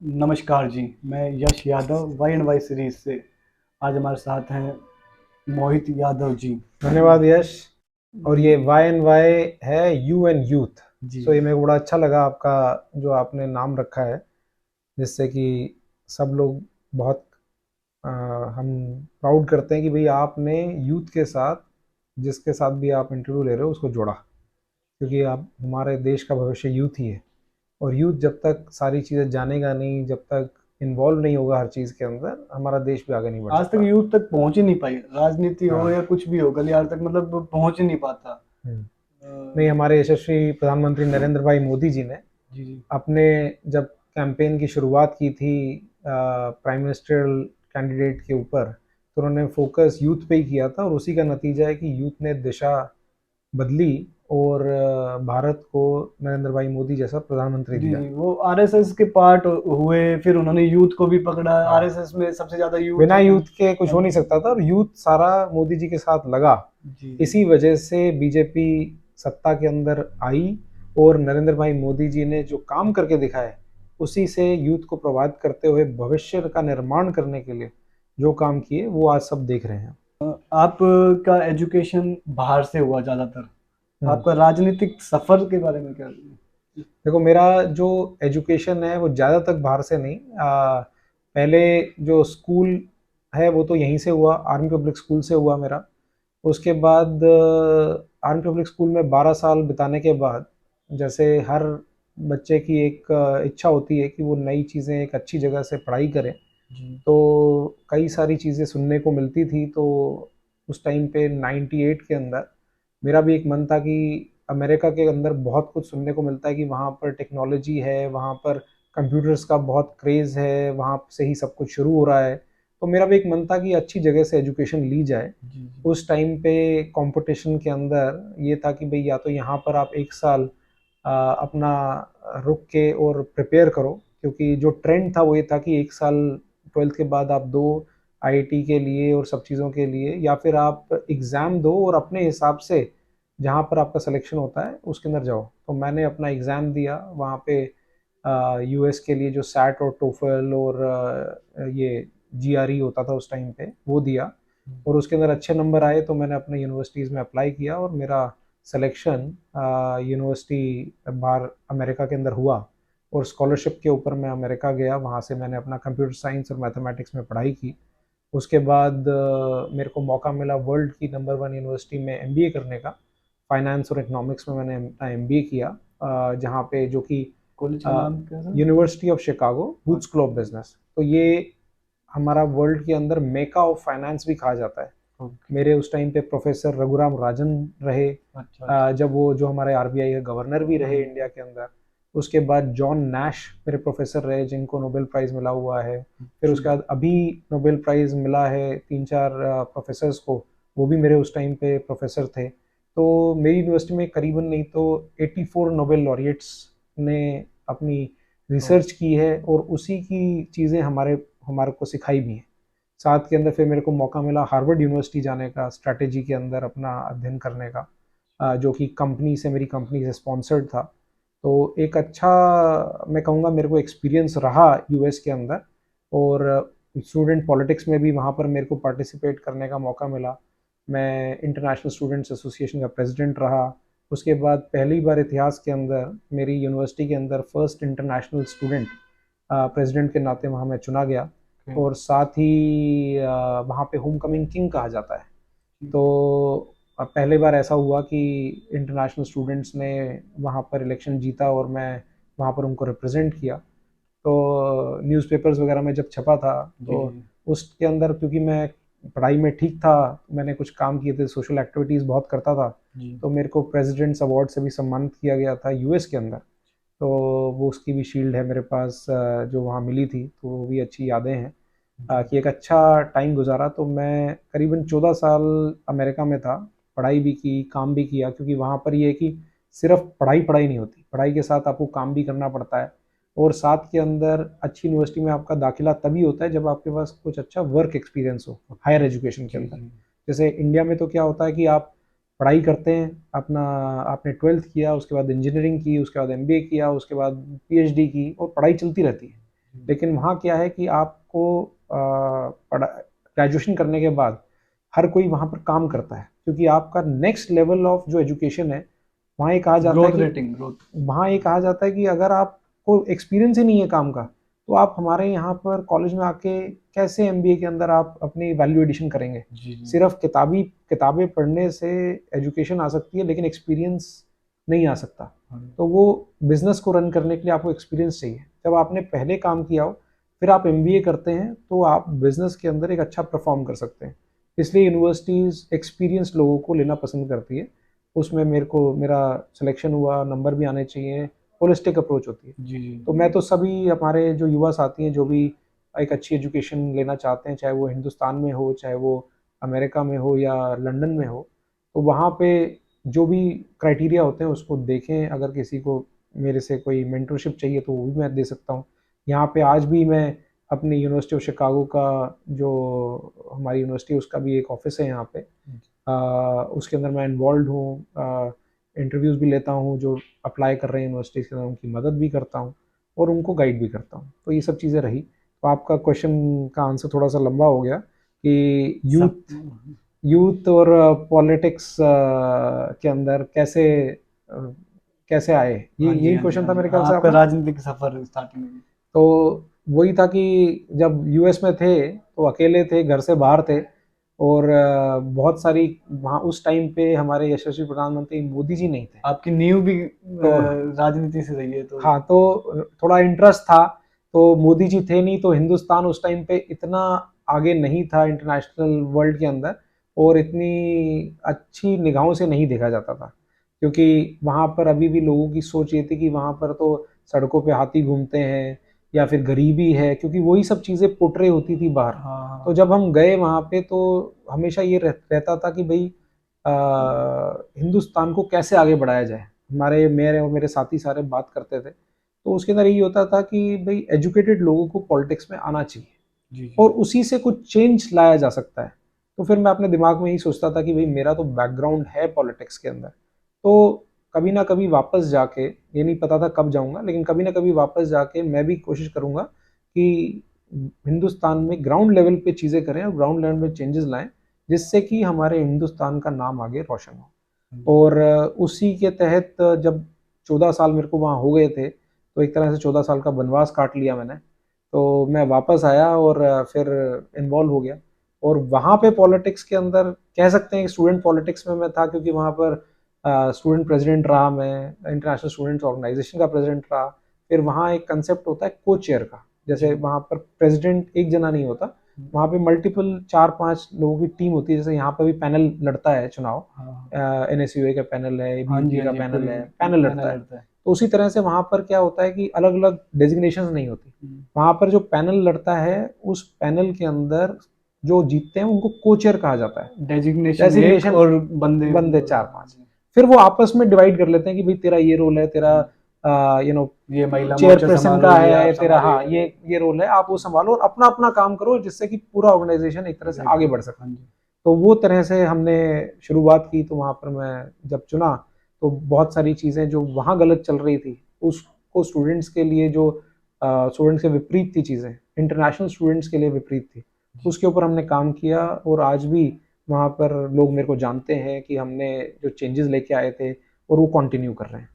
नमस्कार जी, मैं Yash Yadav Y and Y series से। आज हमारे साथ हैं मोहित यादव जी। धन्यवाद यश। और ये जी वाई एन वाई है, यू एन यूथ। जी सो ये मेरे को बड़ा अच्छा लगा आपका जो आपने नाम रखा है, जिससे कि सब लोग बहुत हम प्राउड करते हैं कि भाई आपने यूथ के साथ, जिसके साथ भी आप इंटरव्यू ले रहे हो, उसको जोड़ा। क्योंकि आप, हमारे देश का भविष्य यूथ ही है। और यूथ जब तक सारी चीज़ें जानेगा नहीं, जब तक इन्वॉल्व नहीं होगा हर चीज़ के अंदर, हमारा देश भी आगे नहीं बढ़ आज तक सकता। यूथ तक पहुंच ही नहीं पाई। राजनीति हो हाँ। या कुछ भी हो, गलियार तक मतलब वो पहुंच ही नहीं पाता। हम्म। नहीं, अ, हमारे यशस्वी प्रधानमंत्री नरेंद्र भाई मोदी जी ने जी जी अपने, जब कैंपेन की शुरुआत की थी प्राइम मिनिस्ट्रियल कैंडिडेट के ऊपर, तो उन्होंने फोकस यूथ पे ही किया था, और उसी का नतीजा है कि यूथ ने दिशा बदली और भारत को नरेंद्र भाई मोदी जैसा प्रधानमंत्री जी दिया। जी, वो आरएसएस के पार्ट हुए, फिर उन्होंने यूथ को भी पकड़ा। हाँ। आरएसएस में सबसे ज्यादा यूथ बिना है। यूथ के कुछ हो अब नहीं सकता था, और यूथ सारा मोदी जी के साथ लगा। जी जी इसी वजह से बीजेपी सत्ता के अंदर आई, और नरेंद्र भाई मोदी जी ने जो काम करके दिखाए, उसी से यूथ को प्रभावित करते हुए भविष्य का निर्माण करने के लिए जो काम किए, वो आज सब देख रहे हैं। आपका एजुकेशन बाहर से हुआ ज्यादातर। हम्म। आपका राजनीतिक सफर के बारे में क्या? देखो, मेरा जो एजुकेशन है वो ज़्यादा तक बाहर से नहीं, पहले जो स्कूल है वो तो यहीं से हुआ, आर्मी पब्लिक स्कूल से हुआ मेरा। उसके बाद आर्मी पब्लिक स्कूल में 12 साल बिताने के बाद, जैसे हर बच्चे की एक इच्छा होती है कि वो नई चीज़ें एक अच्छी जगह से पढ़ाई करें, जी तो कई सारी चीज़ें सुनने को मिलती थी। तो उस टाइम पे 98 के अंदर मेरा भी एक मन था कि अमेरिका के अंदर बहुत कुछ सुनने को मिलता है कि वहाँ पर टेक्नोलॉजी है, वहाँ पर कंप्यूटर्स का बहुत क्रेज़ है, वहाँ से ही सब कुछ शुरू हो रहा है। तो मेरा भी एक मन था कि अच्छी जगह से एजुकेशन ली जाए। जी जी उस टाइम पे कंपटीशन के अंदर ये था कि भाई या तो यहाँ पर आप 1 साल अपना रुक के और प्रिपेयर करो, क्योंकि जो ट्रेंड था वो ये था कि 1 साल ट्वेल्थ के बाद आप दो आईआईटी के लिए और सब चीज़ों के लिए, या फिर आप एग्ज़ाम दो और अपने हिसाब से जहाँ पर आपका सिलेक्शन होता है उसके अंदर जाओ। तो मैंने अपना एग्ज़ाम दिया वहाँ पे, यूएस के लिए जो सैट और टोफल और ये जीआरई होता था उस टाइम पे, वो दिया। और उसके अंदर अच्छे नंबर आए तो मैंने अपने यूनिवर्सिटीज़ में अप्लाई किया, और मेरा सिलेक्शन यूनिवर्सिटी बाहर अमेरिका के अंदर हुआ। और स्कॉलरशिप के ऊपर मैं अमेरिका गया, वहाँ से मैंने अपना कंप्यूटर साइंस और मैथमेटिक्स में पढ़ाई की। उसके बाद मेरे को मौका मिला वर्ल्ड की नंबर 1 यूनिवर्सिटी में एमबीए करने का। फाइनेंस और इकोनॉमिक्स में मैंने अपना एमबीए किया, जहाँ पे जो कि कॉलेज का नाम क्या था? University of Chicago booth school of अच्छा। बिजनेस। तो ये हमारा वर्ल्ड के अंदर मेका ऑफ फाइनेंस भी कहा जाता है। ओके। मेरे उस टाइम पे प्रोफेसर रघुराम राजन रहे, अच्छा अच्छा। जब वो जो हमारे आरबीआई के गवर्नर भी रहे इंडिया के अंदर। उसके बाद जॉन नैश मेरे प्रोफेसर रहे, जिनको नोबेल प्राइज़ मिला हुआ है। फिर जी उसके बाद अभी नोबेल प्राइज़ मिला है 3-4 प्रोफेसर्स को, वो भी मेरे उस टाइम पे प्रोफेसर थे। तो मेरी यूनिवर्सिटी में करीबन नहीं तो 84 नोबेल लॉरिएट्स ने अपनी ओ, रिसर्च की है, और उसी की चीज़ें हमारे हमारे को सिखाई भी हैं। साथ के अंदर फिर मेरे को मौका मिला हार्वर्ड यूनिवर्सिटी जाने का, स्ट्रैटेजी के अंदर अपना अध्ययन करने का, जो कि कंपनी से, मेरी कंपनी से स्पॉन्सर्ड था। तो एक अच्छा, मैं कहूँगा मेरे को एक्सपीरियंस रहा यूएस के अंदर। और स्टूडेंट पॉलिटिक्स में भी वहाँ पर मेरे को पार्टिसिपेट करने का मौका मिला। मैं इंटरनेशनल स्टूडेंट्स एसोसिएशन का प्रेसिडेंट रहा। उसके बाद पहली बार इतिहास के अंदर मेरी यूनिवर्सिटी के अंदर फर्स्ट इंटरनेशनल स्टूडेंट प्रेसिडेंट के नाते वहाँ मैं चुना गया। ओके। और साथ ही वहाँ पे होम कमिंग किंग कहा जाता है। जी तो पहले बार ऐसा हुआ कि इंटरनेशनल स्टूडेंट्स ने वहाँ पर इलेक्शन जीता, और मैं वहाँ पर उनको रिप्रेजेंट किया। तो न्यूज़पेपर्स वगैरह में जब छपा था, जी तो जी उसके अंदर क्योंकि मैं पढ़ाई में ठीक था, मैंने कुछ काम किए थे, सोशल एक्टिविटीज़ बहुत करता था, जी। तो मेरे को प्रेसिडेंट्स अवार्ड से भी सम्मानित किया गया था यूएस के अंदर। तो वो उसकी भी शील्ड है मेरे पास, जो वहाँ मिली थी, तो वो भी अच्छी यादें हैं। जी कि एक अच्छा टाइम गुजारा। तो मैं करीबन 14 साल अमेरिका में था, पढ़ाई भी की, काम भी किया, क्योंकि वहाँ पर ये है कि सिर्फ पढ़ाई पढ़ाई नहीं होती, पढ़ाई के साथ आपको काम भी करना पड़ता है। और साथ के अंदर अच्छी यूनिवर्सिटी में आपका दाखिला तभी होता है जब आपके पास कुछ अच्छा वर्क एक्सपीरियंस हो हायर एजुकेशन के जी अंदर। जी जैसे इंडिया में तो क्या होता है कि आप पढ़ाई करते हैं अपना, आपने ट्वेल्थ किया, उसके बाद इंजीनियरिंग की, उसके बाद एमबीए किया, उसके बाद पीएचडी की, और पढ़ाई चलती रहती है। लेकिन वहाँ क्या है कि आपको पढ़ा ग्रेजुएशन करने के बाद हर कोई वहाँ पर काम करता है, क्योंकि आपका नेक्स्ट लेवल ऑफ जो एजुकेशन है, वहाँ ये कहा जाता है ग्रोथ कि रेटिंग, ग्रोथ। वहाँ ये कहा जाता है कि अगर आपको एक्सपीरियंस ही नहीं है काम का, तो आप हमारे यहाँ पर कॉलेज में आके कैसे एमबीए के अंदर आप अपनी वैल्यू एडिशन करेंगे। जी जी। सिर्फ किताबें पढ़ने से एजुकेशन आ सकती है, लेकिन एक्सपीरियंस नहीं आ सकता। हाँ। तो वो बिजनेस को रन करने के लिए आपको एक्सपीरियंस चाहिए। जब आपने पहले काम किया हो फिर आप एमबीए करते हैं, तो आप बिजनेस के अंदर एक अच्छा परफॉर्म कर सकते हैं। इसलिए यूनिवर्सिटीज़ एक्सपीरियंस लोगों को लेना पसंद करती है। उसमें मेरा सिलेक्शन हुआ, नंबर भी आने चाहिए, होलिस्टिक अप्रोच होती है। जी जी। तो मैं तो सभी हमारे जो युवा साथी हैं, जो भी एक अच्छी एजुकेशन लेना चाहते हैं, चाहे वो हिंदुस्तान में हो, चाहे वो अमेरिका में हो या लंदन में हो, तो वहाँ पे जो भी क्राइटेरिया होते हैं उसको देखें। अगर किसी को मेरे से कोई मेंटरशिप चाहिए तो वो भी मैं दे सकता हूँ। यहाँ पे आज भी मैं अपनी यूनिवर्सिटी ऑफ शिकागो का, जो हमारी यूनिवर्सिटी है उसका भी एक ऑफिस है यहाँ पे, उसके अंदर मैं इन्वॉल्व हूँ। इंटरव्यूज़ भी लेता हूँ, जो अप्लाई कर रहे हैं यूनिवर्सिटीज़ के अंदर उनकी मदद भी करता हूँ और उनको गाइड भी करता हूँ। तो ये सब चीज़ें रही। तो आपका क्वेश्चन का आंसर थोड़ा सा लंबा हो गया कि सब। यूथ और पॉलिटिक्स के अंदर कैसे आए, ये हाँ जी, यही हाँ जी, क्वेश्चन हाँ था जी, मेरे ख्याल हाँ, से आपका आपका। राजनीतिक सफर स्टार्टिंग में। तो वही था कि जब यूएस में थे तो अकेले थे, घर से बाहर थे, और बहुत सारी वहाँ उस टाइम पे हमारे यशस्वी प्रधानमंत्री मोदी जी नहीं थे। आपकी नींव भी तो राजनीति से रही है तो। हाँ, तो थोड़ा इंटरेस्ट था। तो मोदी जी थे नहीं, तो हिंदुस्तान उस टाइम पे इतना आगे नहीं था इंटरनेशनल वर्ल्ड के अंदर, और इतनी अच्छी निगाहों से नहीं देखा जाता था, क्योंकि वहाँ पर अभी भी लोगों की सोच ये थी कि वहाँ पर तो सड़कों पे हाथी घूमते हैं या फिर गरीबी है, क्योंकि वही सब चीज़ें पोर्ट्रे होती थी बाहर। तो हाँ जब हम गए वहाँ पे तो हमेशा ये रहता था कि भाई हिंदुस्तान को कैसे आगे बढ़ाया जाए। मेरे और मेरे साथी सारे बात करते थे, तो उसके अंदर यही होता था कि भाई एजुकेटेड लोगों को पॉलिटिक्स में आना चाहिए जी जी। और उसी से कुछ चेंज लाया जा सकता है। तो फिर मैं अपने दिमाग में यही सोचता था कि भाई मेरा तो बैकग्राउंड है पॉलिटिक्स के अंदर, तो कभी ना कभी वापस जाके, ये नहीं पता था कब जाऊंगा, लेकिन कभी ना कभी वापस जाके मैं भी कोशिश करूंगा कि हिंदुस्तान में ग्राउंड लेवल पे चीज़ें करें और ग्राउंड लेवल में चेंजेस लाएं, जिससे कि हमारे हिंदुस्तान का नाम आगे रोशन हो। और उसी के तहत जब 14 साल मेरे को वहाँ हो गए थे, तो एक तरह से 14 साल का वनवास काट लिया मैंने। तो मैं वापस आया और फिर इन्वॉल्व हो गया, और वहाँ पे पॉलिटिक्स के अंदर कह सकते हैं कि स्टूडेंट पॉलिटिक्स में मैं था, क्योंकि वहाँ पर स्टूडेंट प्रेसिडेंट रहा, मैं इंटरनेशनल स्टूडेंट्स ऑर्गेनाइजेशन का प्रेसिडेंट रहा। फिर वहाँ एक कंसेप्ट होता है को चेयर का, जैसे वहाँ पर प्रेसिडेंट एक जना नहीं होता, वहाँ पे मल्टीपल 4-5 लोगों की टीम होती है। जैसे यहाँ पर भी पैनल लड़ता है चुनाव, एनएसयूए का पैनल है, हाँ जी, बीपी हाँ का जी, पैनल पूरी है, पैनल पैनल लड़ता है। लड़ता है। तो उसी तरह से वहाँ पर क्या होता है कि अलग अलग डेजिग्नेशन नहीं होती। वहाँ पर जो पैनल लड़ता है, उस पैनल के अंदर जो जीतते हैं उनको कोचेयर कहा जाता है। डेजिग्नेशन एक डेजिग्नेशन और बंदे बंदे दो। 4-5, फिर वो आपस में डिवाइड कर लेते हैं कि भाई तेरा ये रोल है, तेरा ये महिला मोर्चा चेयरपर्सन संभालो, का ये आप है, तेरा हाँ संभालिए। ये रोल है, आप वो संभालो और अपना अपना काम करो, जिससे कि पूरा ऑर्गेनाइजेशन एक तरह से आगे बढ़ सके। हाँ जी। तो वो तरह से हमने शुरुआत की। तो वहाँ पर मैं जब चुना, तो बहुत सारी चीज़ें जो वहाँ गलत चल रही थी, उसको स्टूडेंट्स के लिए, जो स्टूडेंट्स के विपरीत थी चीज़ें, इंटरनेशनल स्टूडेंट्स के लिए विपरीत थी, उसके ऊपर हमने काम किया। और आज भी वहाँ पर लोग मेरे को जानते हैं कि हमने जो चेंजेस लेके आए थे और वो कंटिन्यू कर रहे हैं।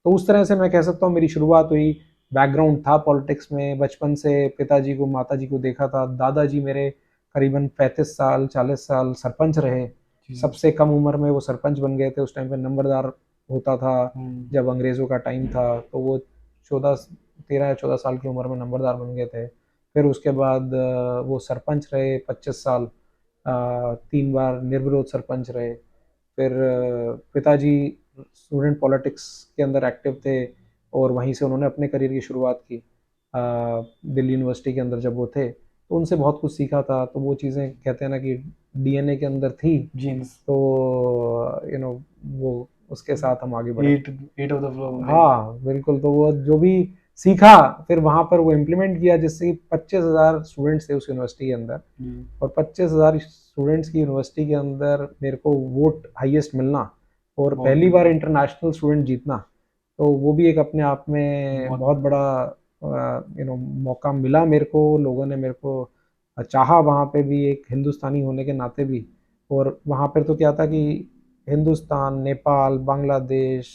तो उस तरह से मैं कह सकता हूँ मेरी शुरुआत हुई। बैकग्राउंड था पॉलिटिक्स में, बचपन से पिताजी को माताजी को देखा था। दादाजी मेरे करीबन 35 साल 40 साल सरपंच रहे। सबसे कम उम्र में वो सरपंच बन गए थे। उस टाइम पे नंबरदार होता था, जब अंग्रेज़ों का टाइम था, तो वो 14 13 या 14 साल की उम्र में नंबरदार बन गए थे। फिर उसके बाद वो सरपंच रहे 25 साल, 3 बार निर्विरोध सरपंच रहे। फिर पिताजी स्टूडेंट पॉलिटिक्स के अंदर एक्टिव थे, और वहीं से उन्होंने अपने करियर की शुरुआत की। दिल्ली यूनिवर्सिटी के अंदर जब वो थे, तो उनसे बहुत कुछ सीखा था। तो वो चीज़ें कहते हैं ना कि डीएनए के अंदर थी, जीन्स। तो वो उसके साथ हम आगे बढ़े। ईट ऑफ द फ्लो में। हाँ बिल्कुल। तो वो जो भी सीखा फिर वहाँ पर वो इम्प्लीमेंट किया, जिससे कि 25,000 स्टूडेंट्स थे उस यूनिवर्सिटी के अंदर, और 25,000 स्टूडेंट्स की यूनिवर्सिटी के अंदर मेरे को वोट हाईएस्ट मिलना और पहली बार इंटरनेशनल स्टूडेंट जीतना, तो वो भी एक अपने आप में बहुत बड़ा मौका मिला मेरे को, लोगों ने मेरे को चाहा वहाँ पे भी एक हिंदुस्तानी होने के नाते भी। और वहाँ पर तो क्या था कि हिंदुस्तान, नेपाल, बांग्लादेश,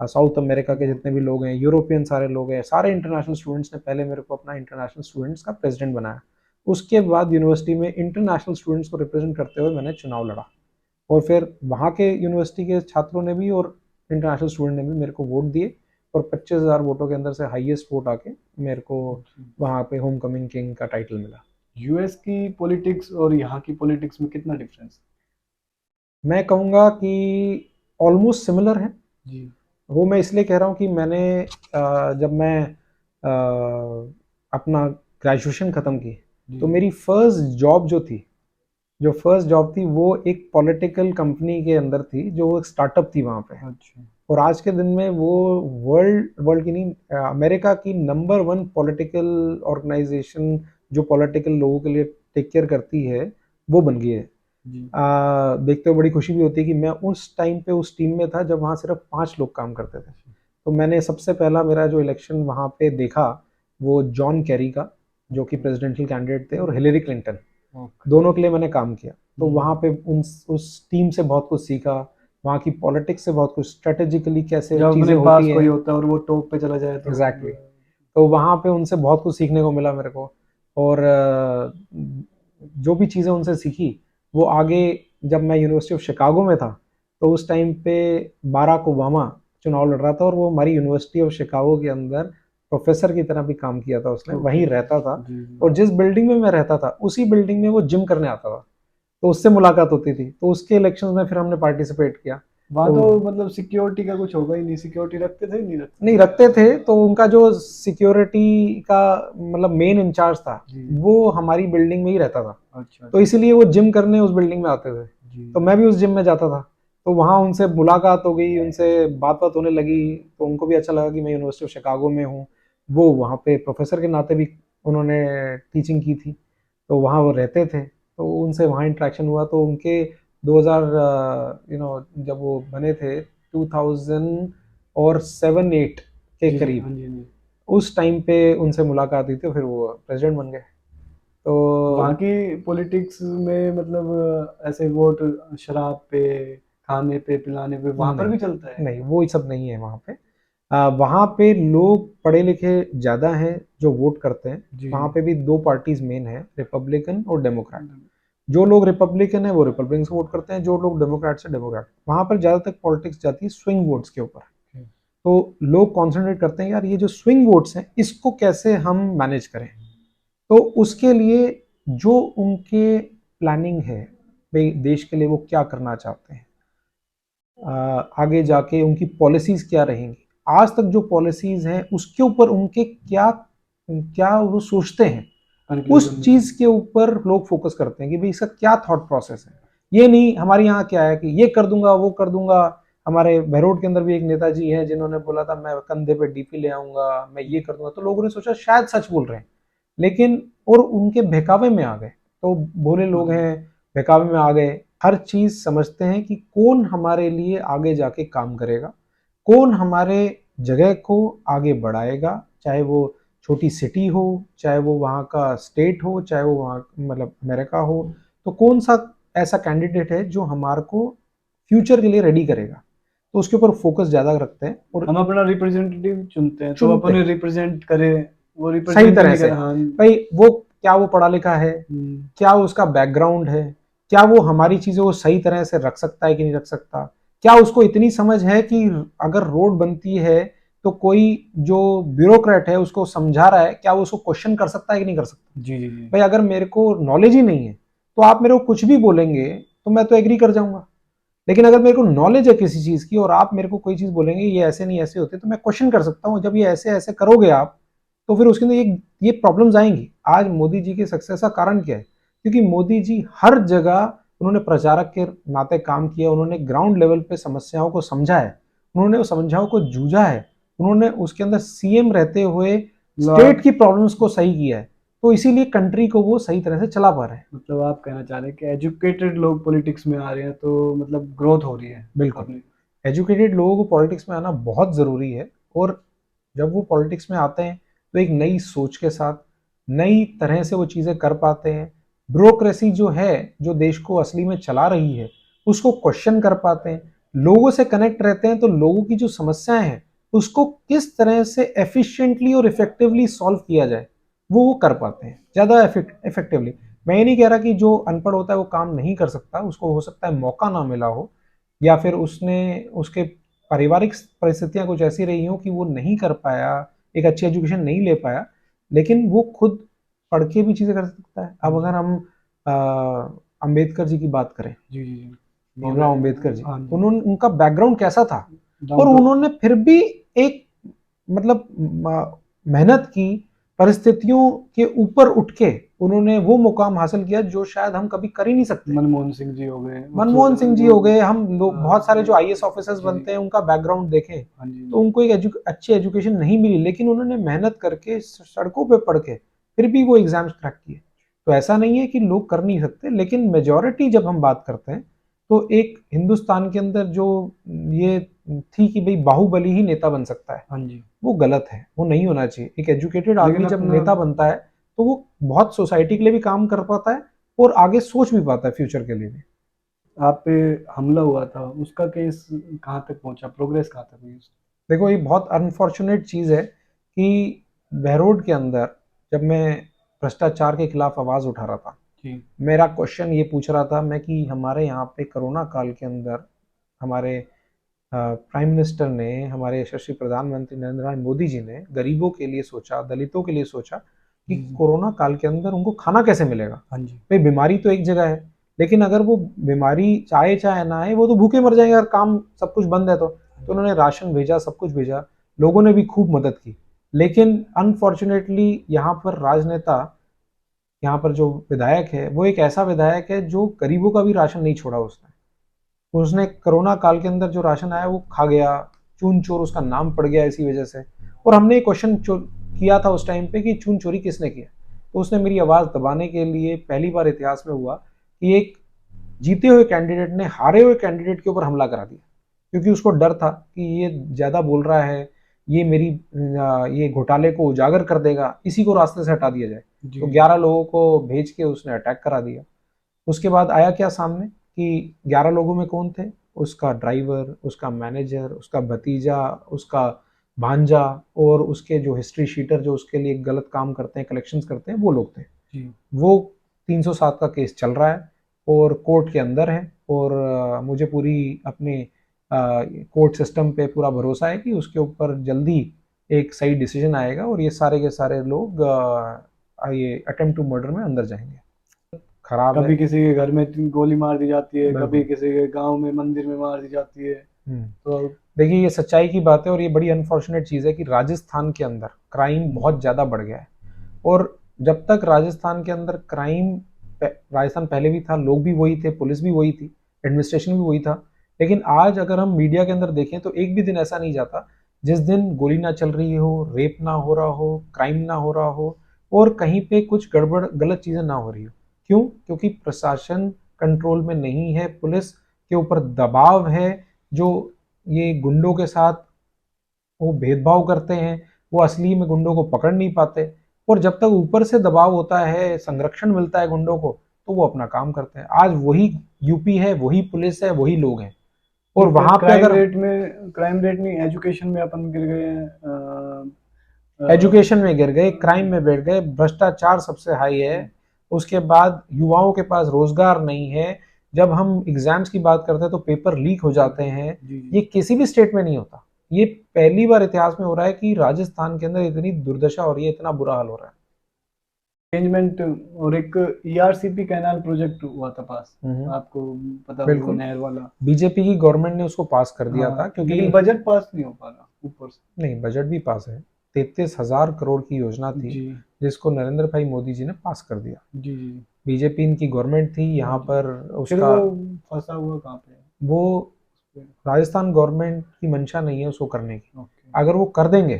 साउथ अमेरिका के जितने भी लोग हैं, यूरोपियन सारे लोग हैं, सारे इंटरनेशनल स्टूडेंट्स ने पहले मेरे को अपना इंटरनेशनल स्टूडेंट्स का प्रेसिडेंट बनाया। उसके बाद यूनिवर्सिटी में इंटरनेशनल स्टूडेंट्स को रिप्रेजेंट करते हुए मैंने चुनाव लड़ा, और फिर वहाँ के यूनिवर्सिटी के छात्रों ने भी और इंटरनेशनल स्टूडेंट ने भी मेरे को वोट दिए, और 25,000 वोटों के अंदर से हाईएस्ट वोट आके मेरे को वहाँ पे होम कमिंग किंग का टाइटल मिला। यूएस की पॉलिटिक्स और यहाँ की पॉलिटिक्स में कितना डिफरेंस? मैं कहूँगा कि ऑलमोस्ट सिमिलर है। जी वो मैं इसलिए कह रहा हूँ कि मैंने जब मैं अपना ग्रेजुएशन ख़त्म की, तो जी। मेरी फर्स्ट जॉब थी वो एक पॉलिटिकल कंपनी के अंदर थी, जो एक स्टार्टअप थी वहाँ पे। अच्छा। और आज के दिन में वो वर्ल्ड वर्ल्ड की नहीं, अमेरिका की नंबर 1 पॉलिटिकल ऑर्गेनाइजेशन, जो पॉलिटिकल लोगों के लिए टेक केयर करती है, वो बन गई है। जी देखते हुए बड़ी खुशी भी होती है कि मैं उस टाइम पे उस टीम में था जब वहाँ सिर्फ 5 लोग काम करते थे। तो मैंने सबसे पहला मेरा जो इलेक्शन वहाँ पे देखा, वो जॉन कैरी का, जो कि प्रेसिडेंशियल कैंडिडेट थे, और हिलेरी क्लिंटन, ओके। दोनों के लिए मैंने काम किया। तो हम्म। वहाँ पे उस टीम से बहुत कुछ सीखा, वहाँ की पॉलिटिक्स से बहुत कुछ, स्ट्रेटेजिकली कैसे जब चीज़ें अपने पास होती कोई हैं। होता है और वो टॉप पे चला जाए तो एग्जैक्टली exactly. तो वहाँ पे उनसे बहुत कुछ सीखने को मिला मेरे को। और जो भी चीज़ें उनसे सीखी, वो आगे जब मैं यूनिवर्सिटी ऑफ शिकागो में था, तो उस टाइम पे बाराक ओबामा चुनाव लड़ रहा था, और वो हमारी यूनिवर्सिटी ऑफ शिकागो के अंदर प्रोफेसर की तरह भी काम किया था, उसने ओके। वहीं रहता था। जी जी। और जिस बिल्डिंग में मैं रहता था, उसी बिल्डिंग में वो जिम करने आता था, तो उससे मुलाकात होती थी। तो उसके इलेक्शन में फिर हमने पार्टिसिपेट किया। वहाँ तो तो मतलब सिक्योरिटी का कुछ होगा ही नहीं, सिक्योरिटी रखते थे नहीं रखते नहीं थे? रखते थे, तो उनका जो सिक्योरिटी का मतलब मेन इंचार्ज था, जी। वो हमारी बिल्डिंग में ही रहता था। अच्छा तो अच्छा। इसीलिए वो जिम करने उस बिल्डिंग में आते थे। जी तो मैं भी उस जिम में जाता था, तो वहाँ उनसे मुलाकात हो गई, उनसे बात बात होने लगी। तो उनको भी अच्छा लगा कि मैं यूनिवर्सिटी ऑफ शिकागो में हूँ। वो वहाँ पे प्रोफेसर के नाते भी उन्होंने टीचिंग की थी, तो वहाँ वो रहते थे, तो उनसे वहाँ इंटरेक्शन हुआ। तो उनके 2000 जब वो बने थे 2000 और 7-8 के जी। जी करीब, हाँ जी हाँ जी। उस टाइम पे उनसे मुलाकात हुई थी, फिर वो प्रेसिडेंट बन गए। वहाँ तो की पॉलिटिक्स में मतलब ऐसे वोट शराब पे, खाने पे, पिलाने पे वहाँ पर नहीं, भी चलता है? नहीं वो सब नहीं है वहाँ पे। वहाँ पे लोग पढ़े लिखे ज़्यादा हैं जो वोट करते हैं। जी वहाँ जी। पे भी दो पार्टीज मेन है, रिपब्लिकन और डेमोक्रेट। जो लोग रिपब्लिकन है वो रिपब्लिकन से वोट करते हैं, जो लोग डेमोक्रेट से डेमोक्रेट। वहाँ पर ज़्यादातर पॉलिटिक्स जाती है स्विंग वोट्स के ऊपर। तो लोग कॉन्सेंट्रेट करते हैं, यार ये जो स्विंग वोट्स हैं इसको कैसे हम मैनेज करें। तो उसके लिए जो उनके प्लानिंग है, भाई देश के लिए वो क्या करना चाहते हैं, आगे जाके उनकी पॉलिसीज क्या रहेंगी, आज तक जो पॉलिसीज हैं उसके ऊपर उनके क्या क्या वो सोचते हैं, उस कंक्लूजन। चीज के ऊपर लोग फोकस करते हैं कि भाई इसका क्या थॉट प्रोसेस है। ये नहीं हमारे यहाँ क्या है कि ये कर दूंगा वो कर दूंगा। हमारे बहरोड के अंदर भी एक नेताजी हैं जिन्होंने बोला था मैं कंधे पे डीपी ले आऊंगा, मैं ये कर दूंगा। तो लोगों ने सोचा शायद सच बोल रहे हैं, लेकिन और उनके बहकावे में आ गए। तो भोले लोग हैं, बहकावे में आ गए। हर चीज समझते हैं कि कौन हमारे लिए आगे जाके काम करेगा, कौन हमारे जगह को आगे बढ़ाएगा, चाहे वो छोटी सिटी हो, चाहे वो वहाँ का स्टेट हो, चाहे वो वहाँ मतलब अमेरिका हो। तो कौन सा ऐसा कैंडिडेट है जो हमारे को फ्यूचर के लिए रेडी करेगा, तो उसके ऊपर फोकस ज़्यादा रखते हैं और हम अपना रिप्रेजेंटेटिव चुनते हैं तो चुनते अपने हैं रिप्रेजेंट करे, वो सही रिप्रेजेंट ही तरह नहीं से। कर। हाँ। भाई वो क्या वो पढ़ा लिखा है, हम्म। क्या उसका बैकग्राउंड है, क्या वो हमारी चीज़ों को सही तरह से रख सकता है कि नहीं रख सकता, क्या उसको इतनी समझ है कि अगर रोड बनती है तो कोई जो ब्यूरोक्रेट है उसको समझा रहा है, क्या वो उसको क्वेश्चन कर सकता है कि नहीं कर सकता। जी जी जी। भाई अगर मेरे को नॉलेज ही नहीं है तो आप मेरे को कुछ भी बोलेंगे तो मैं तो एग्री कर जाऊंगा। लेकिन अगर मेरे को नॉलेज है किसी चीज की और आप मेरे को कोई चीज बोलेंगे ये ऐसे नहीं ऐसे होते, तो मैं क्वेश्चन कर सकता हूँ। जब ये ऐसे ऐसे करोगे आप, तो फिर उसके अंदर ये प्रॉब्लम्स आएंगी। आज मोदी जी के सक्सेस का कारण क्या है? क्योंकि मोदी जी हर जगह उन्होंने प्रचारक के नाते काम किया, उन्होंने ग्राउंड लेवल पे समस्याओं को समझा है, उन्होंने उस समस्याओं को जूझा है, उन्होंने उसके अंदर सीएम रहते हुए स्टेट की प्रॉब्लम्स को सही किया है। तो इसीलिए कंट्री को वो सही तरह से चला पा रहे हैं। मतलब आप कहना चाह रहे हैं कि एजुकेटेड लोग पॉलिटिक्स में आ रहे हैं तो मतलब ग्रोथ हो रही है बिल्कुल, अपनी। एजुकेटेड लोगों को पॉलिटिक्स में आना बहुत ज़रूरी है। और जब वो पॉलिटिक्स में आते हैं तो एक नई सोच के साथ नई तरह से वो चीज़ें कर पाते हैं। ब्यूरोक्रेसी जो है, जो देश को असली में चला रही है, उसको क्वेश्चन कर पाते हैं, लोगों से कनेक्ट रहते हैं, तो लोगों की जो समस्याएं हैं उसको किस तरह से एफिशिएंटली और इफेक्टिवली सॉल्व किया जाए वो कर पाते हैं ज़्यादा इफेक्टिवली। मैं ये नहीं कह रहा कि जो अनपढ़ होता है वो काम नहीं कर सकता, उसको हो सकता है मौका ना मिला हो, या फिर उसने उसके पारिवारिक परिस्थितियां कुछ ऐसी रही हो कि वो नहीं कर पाया, एक अच्छी एजुकेशन नहीं ले पाया, लेकिन वो खुद पढ़ के भी चीज़ें कर सकता है। अब अगर हम अंबेडकर जी की बात करें, जी जी जी। भीमराव अंबेडकर जी, हाँ जी। उन्होंने, उनका बैकग्राउंड कैसा था, और डाउन टू। उन्होंने फिर भी एक मतलब मेहनत की, परिस्थितियों के ऊपर उठ के उन्होंने वो मुकाम हासिल किया जो शायद हम कभी कर ही नहीं सकते। मनमोहन सिंह जी हो गए, मनमोहन सिंह जी हो गए, हम लोग बहुत सारे जो आईएएस ऑफिसर्स जी बनते हैं उनका बैकग्राउंड देखें हाँ जी तो उनको एक अच्छी एजुकेशन नहीं मिली, लेकिन उन्होंने मेहनत करके सड़कों पे पढ़ के फिर भी वो एग्जाम्स क्रैक किए। तो ऐसा नहीं है कि लोग कर नहीं सकते, लेकिन मेजॉरिटी जब हम बात करते हैं तो एक हिंदुस्तान के अंदर जो ये थी कि भाई बाहुबली ही नेता बन सकता है, हाँ जी। वो गलत है, वो नहीं होना चाहिए। एक एजुकेटेड आदमी लेकिन जब अपना नेता बनता है तो वो बहुत सोसाइटी के लिए भी काम कर पाता है और आगे सोच भी पाता है फ्यूचर के लिए भी। आप पे हमला हुआ था, उसका केस कहाँ तक पहुंचा, प्रोग्रेस कहाँ तक हुई? देखो ये बहुत अनफॉर्चुनेट चीज़ है कि बहरोड के अंदर जब मैं भ्रष्टाचार के खिलाफ आवाज़ उठा रहा था, जी मेरा क्वेश्चन ये पूछ रहा था मैं कि हमारे यहाँ पे कोरोना काल के अंदर हमारे प्राइम मिनिस्टर ने, हमारे यशस्वी प्रधानमंत्री नरेंद्र भाई मोदी जी ने गरीबों के लिए सोचा, दलितों के लिए सोचा कि कोरोना काल के अंदर उनको खाना कैसे मिलेगा। हाँ जी। भाई बीमारी तो एक जगह है, लेकिन अगर वो बीमारी चाहे चाहे ना आए वो तो भूखे मर जाएंगे अगर काम सब कुछ बंद है तो उन्होंने राशन भेजा, सब कुछ भेजा, लोगों ने भी खूब मदद की। लेकिन अनफॉर्चुनेटली यहाँ पर राजनेता, यहाँ पर जो विधायक है वो एक ऐसा विधायक है जो गरीबों का भी राशन नहीं छोड़ा उसने। उसने कोरोना काल के अंदर जो राशन आया वो खा गया, चून चोर उसका नाम पड़ गया इसी वजह से। और हमने क्वेश्चन किया था उस टाइम पे कि चून चोरी किसने किया, तो उसने मेरी आवाज़ दबाने के लिए पहली बार इतिहास में हुआ कि एक जीते हुए कैंडिडेट ने हारे हुए कैंडिडेट के ऊपर हमला करा दिया, क्योंकि उसको डर था कि ये ज़्यादा बोल रहा है, ये मेरी ये घोटाले को उजागर कर देगा, इसी को रास्ते से हटा दिया जाए। तो 11 लोगों को भेज के उसने अटैक करा दिया। उसके बाद आया क्या सामने कि 11 लोगों में कौन थे, उसका ड्राइवर, उसका मैनेजर, उसका भतीजा, उसका भांजा, और उसके जो हिस्ट्री शीटर जो उसके लिए गलत काम करते हैं, कलेक्शंस करते हैं, वो लोग थे। वो 307 का केस चल रहा है और कोर्ट के अंदर है, और मुझे पूरी अपने कोर्ट सिस्टम पे पूरा भरोसा है कि उसके ऊपर जल्दी एक सही डिसीजन आएगा और ये सारे के सारे लोग ये अटेम्प्ट टू मर्डर में अंदर जाएंगे। खराब है। कभी किसी के घर में गोली मार दी जाती है, बिल्कुल। कभी किसी के गांव में मंदिर में मार दी जाती है। तो देखिए ये सच्चाई की बात है और ये बड़ी अनफॉर्चुनेट चीज़ है कि राजस्थान के अंदर क्राइम बहुत ज़्यादा बढ़ गया है। और जब तक राजस्थान के अंदर क्राइम, राजस्थान पहले भी था, लोग भी वही थे, पुलिस भी वही थी, एडमिनिस्ट्रेशन भी वही था, लेकिन आज अगर हम मीडिया के अंदर देखें तो एक भी दिन ऐसा नहीं जाता जिस दिन गोली ना चल रही हो, रेप ना हो रहा हो, क्राइम ना हो रहा हो, और कहीं पे कुछ गड़बड़ गलत चीज़ें ना हो रही हो। क्यों? क्योंकि प्रशासन कंट्रोल में नहीं है, पुलिस के ऊपर दबाव है, जो ये गुंडों के साथ वो भेदभाव करते हैं, वो असली में गुंडों को पकड़ नहीं पाते, और जब तक ऊपर से दबाव होता है, संरक्षण मिलता है गुंडों को, तो वो अपना काम करते हैं। आज वही यूपी है, वही पुलिस है, वही लोग हैं, और वहां पे अगर क्राइम रेट नहीं, एजुकेशन में अपन गिर गए हैं। एजुकेशन में गिर गए, क्राइम में बैठ गए, भ्रष्टाचार सबसे हाई है, उसके बाद युवाओं के पास रोजगार नहीं है, जब हम एग्जाम्स की बात करते हैं तो पेपर लीक हो जाते हैं। ये किसी भी स्टेट में नहीं होता, ये पहली बार इतिहास में हो रहा है कि राजस्थान के अंदर इतनी दुर्दशा हो रही है, इतना बुरा हाल हो रहा है। अरेंजमेंट और एक ईआरसीपी कैनाल प्रोजेक्ट हुआ था पास, आपको पता होगा, नहर वाला। बीजेपी की गवर्नमेंट ने उसको पास कर दिया था, क्योंकि बजट पास नहीं हो पा रहा ऊपर से। नहीं, बजट भी पास है, 33,000 करोड़ की योजना थी जिसको नरेंद्र भाई मोदी जी ने पास कर दिया। जी बीजेपी इनकी गवर्नमेंट थी यहाँ पर, फिर उसका वो फंसा हुआ कहाँ पे? वो राजस्थान गवर्नमेंट की मंशा नहीं है उसको करने की। अगर वो कर देंगे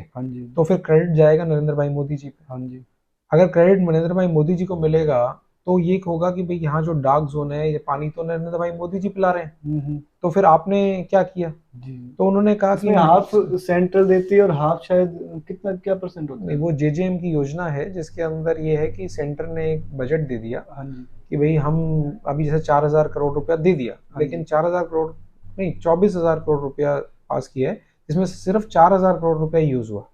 तो फिर क्रेडिट जाएगा नरेंद्र भाई मोदी जी पे। अगर क्रेडिट नरेंद्र भाई मोदी जी को मिलेगा तो ये होगा कि भाई यहाँ जो डार्क जोन है, ये पानी तो नरेंद्र भाई मोदी जी पिला रहे हैं, हम्म। तो फिर आपने क्या किया? जी। तो उन्होंने कहा कि इसमें हाफ सेंट्रल देती है और हाफ शायद कितना क्या परसेंट होता नहीं, है? वो जेजेएम की योजना है जिसके अंदर ये है कि सेंटर ने एक बजट दे दिया हाँ जी। कि भाई हम अभी जैसे 4,000 करोड़ रुपया दे दिया, हाँ लेकिन जी। 4,000 करोड़ नहीं, 24,000 करोड़ रुपया पास किया है, जिसमें से सिर्फ 4,000 करोड़ रुपया यूज हुआ।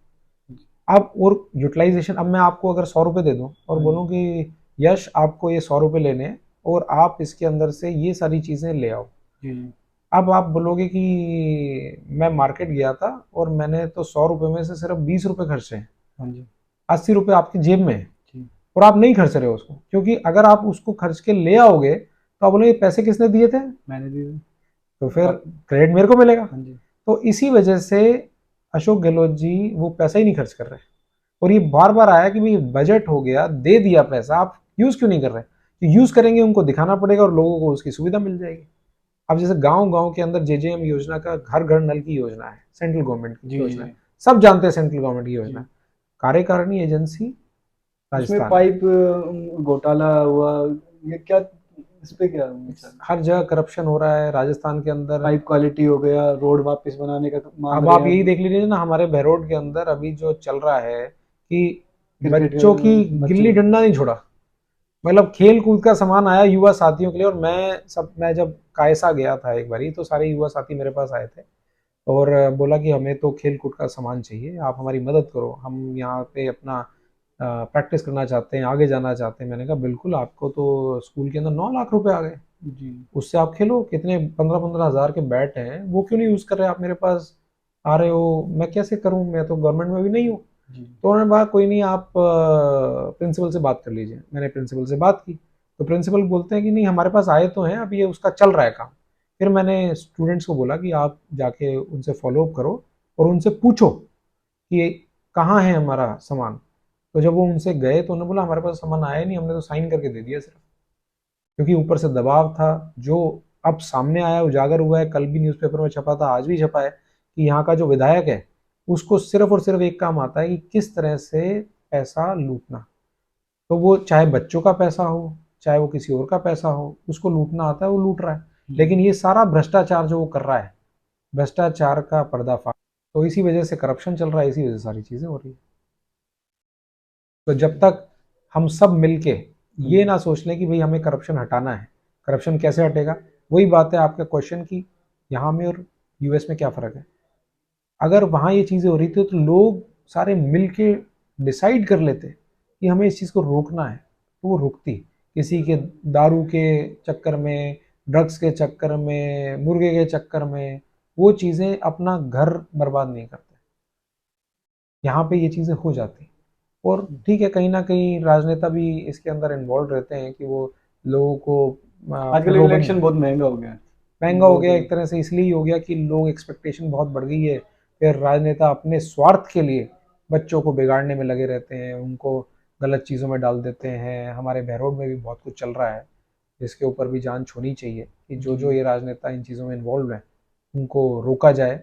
अब और यूटिलाइजेशन, अब मैं आपको अगर 100 रुपये दे दूं और हाँ बोलूं जी। कि यश आपको ये 100 रुपये लेने हैं और आप इसके अंदर से ये सारी चीजें ले आओ, जी जी। अब आप बोलोगे कि मैं मार्केट गया था और मैंने तो 100 रुपये में से सिर्फ 20 रुपये खर्चे हैं, हाँ जी। 80 रुपये आपकी जेब में है, जी। और आप नहीं खर्च रहे हो उसको, क्योंकि अगर आप उसको खर्च के ले आओगे तो आप बोलोगे पैसे किसने दिए थे, मैंने दी। तो फिर आप। क्रेडिट मेरे को मिलेगा। हाँ जी। तो इसी वजह से अशोक गहलोत जी वो पैसा ही नहीं खर्च कर रहे, और ये बार बार आया कि भाई बजट हो गया, दे दिया पैसा, आप यूज क्यों नहीं कर रहे? तो यूज करेंगे, उनको दिखाना पड़ेगा और लोगों को उसकी सुविधा मिल जाएगी। अब जैसे गांव गांव के अंदर जेजेएम योजना का घर घर नल की योजना है, सेंट्रल गवर्नमेंट की जी जी योजना है, जी। सब जानते हैं सेंट्रल गवर्नमेंट की योजना जी। है। कार्यकारिणी एजेंसी उसमें राजस्थान, पाइप घोटाला हुआ, ये क्या, इस पे क्या विचार? हर जगह करप्शन हो रहा है राजस्थान के अंदर। पाइप क्वालिटी हो गया, रोड वापस बनाने का मांग अब रहे आप हैं यही अब। देख लीजिए ना, हमारे बहरोड के अंदर अभी जो चल रहा है कि क्रिकेट बच्चों की बच्चों गिल्ली को। डंडा नहीं छोड़ा, मतलब खेल कूद का सामान आया युवा साथियों के लिए। और मैं जब कायसा गया था एक बारी, तो सारे युवा साथी मेरे पास आए थे और बोला कि हमें तो खेल कूद का सामान चाहिए, आप हमारी मदद करो, हम यहाँ पे अपना प्रैक्टिस करना चाहते हैं, आगे जाना चाहते हैं। मैंने कहा बिल्कुल, आपको तो स्कूल के अंदर 9 लाख रुपए आ गए, जी। उससे आप खेलो, कितने 15-15 हज़ार के बैट हैं, वो क्यों नहीं यूज़ कर रहे? आप मेरे पास आ रहे हो, मैं कैसे करूँ, मैं तो गवर्नमेंट में भी नहीं हूँ। जी। तो उन्होंने कहा कोई नहीं, आप प्रिंसिपल से बात कर लीजिए। मैंने प्रिंसिपल से बात की, तो प्रिंसिपल बोलते हैं कि नहीं, हमारे पास आए तो हैं, अब ये उसका चल रहा है काम। फिर मैंने स्टूडेंट्स को बोला कि आप जाके उनसे फॉलोअप करो और उनसे पूछो कि कहाँ है हमारा सामान। तो जब वो उनसे गए तो उन्होंने बोला हमारे पास सामान आया नहीं, हमने तो साइन करके दे दिया सिर्फ, क्योंकि ऊपर से दबाव था। जो अब सामने आया, उजागर हुआ है, कल भी न्यूज़पेपर में छपा था, आज भी छपा है कि यहाँ का जो विधायक है उसको सिर्फ और सिर्फ एक काम आता है कि किस तरह से पैसा लूटना। तो वो चाहे बच्चों का पैसा हो, चाहे वो किसी और का पैसा हो, उसको लूटना आता है, वो लूट रहा है। लेकिन ये सारा भ्रष्टाचार जो वो कर रहा है, भ्रष्टाचार का पर्दाफाश, तो इसी वजह से करप्शन चल रहा है, इसी वजह से सारी चीजें हो रही है। तो जब तक हम सब मिलके ये ना सोच लें कि भाई हमें करप्शन हटाना है, करप्शन कैसे हटेगा? वही बात है आपका क्वेश्चन की, यहाँ में और यूएस में क्या फ़र्क है। अगर वहाँ ये चीज़ें हो रही थी तो लोग सारे मिल के डिसाइड कर लेते कि हमें इस चीज़ को रोकना है, तो वो रुकती। किसी के दारू के चक्कर में, ड्रग्स के चक्कर में, मुर्गे के चक्कर में वो चीज़ें अपना घर बर्बाद नहीं करते। यहाँ पे ये चीज़ें हो जाती। और ठीक है, कहीं ना कहीं राजनेता भी इसके अंदर इन्वॉल्व रहते हैं कि वो लोगों को आजकल प्रलोभन। इलेक्शन बहुत महंगा हो गया है। महंगा हो लोग। गया एक तरह से, इसलिए हो गया कि लोग एक्सपेक्टेशन बहुत बढ़ गई है। फिर राजनेता अपने स्वार्थ के लिए बच्चों को बिगाड़ने में लगे रहते हैं, उनको गलत चीज़ों में डाल देते हैं। हमारे बहरोड में भी बहुत कुछ चल रहा है जिसके ऊपर भी जांच होनी चाहिए कि जो जी। जो ये राजनेता इन चीज़ों में इन्वॉल्व हैं उनको रोका जाए